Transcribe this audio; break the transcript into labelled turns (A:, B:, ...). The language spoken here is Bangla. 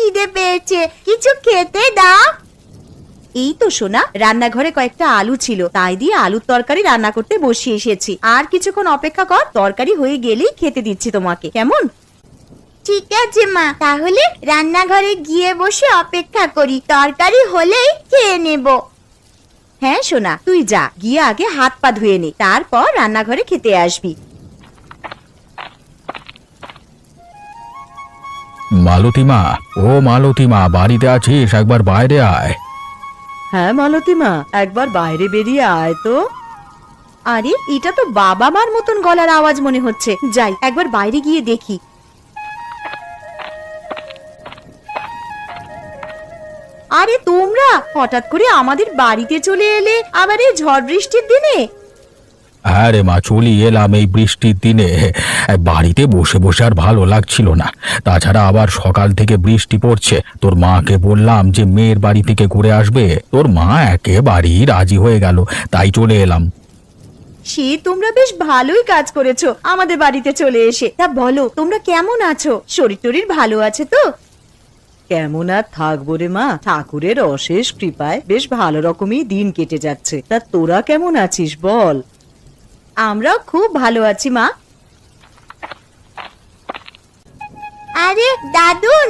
A: খিদে পেয়েছে, কিছু খেতে দাও। এই তো সোনা, রান্নাঘরে কয়েকটা আলু ছিল, তাই দিয়ে আলুর তরকারি রান্না করতে বসিয়ে এসেছি। আর কিছুক্ষণ অপেক্ষা কর, তরকারি হয়ে গেলেই খেতে দিচ্ছি তোমাকে, কেমন? ঠিক আছে মা, তাহলে রান্নাঘরে গিয়ে বসে অপেক্ষা করি, তরকারি হলেই খেয়ে নেব। হ্যাঁ সোনা, তুই যা, গিয়ে আগে হাত পা ধুয়ে নে, তারপর রান্নাঘরে খেতে আসবি।
B: মালতী মা, ও মালতী মা, বাড়িতে আছিস? একবার বাইরে আয়।
C: হ্যাঁ মালতী মা, একবার বাইরে বেরিয়ে আয় তো।
A: আরে, এটা তো বাবা মার মতন গলার আওয়াজ মনে হচ্ছে, যাই একবার বাইরে গিয়ে দেখি। আরে তোমরা হঠাৎ করে আমাদের বাড়িতে চলে এলে, আবার এই ঝড় বৃষ্টির দিনে?
B: হ্যাঁ রে মা, চলি এলাম এই বৃষ্টির দিনে। বাড়িতে বসে বসে আর ভালো লাগছিল না, তাছাড়া আবার সকাল থেকে বৃষ্টি পড়ছে। তোর মাকে বললাম যে মেয়ের বাড়ি থেকে ঘুরে আসবে, তোর মা একেবারেই রাজি হয়ে গেল, তাই চলে এলাম।
A: সে তোমরা বেশ ভালোই কাজ করেছো আমাদের বাড়িতে চলে এসে। তা বলো, তোমরা কেমন আছো? শরীর টরীর ভালো আছে তো?
C: কেমন আর থাকবো রে মা, ঠাকুরের অশেষ কৃপায় বেশ ভালো রকমই দিন কেটে যাচ্ছে। তা তোরা কেমন আছিস বল?
A: আমরাও খুব ভালো আছি মা। আরে দাদুন,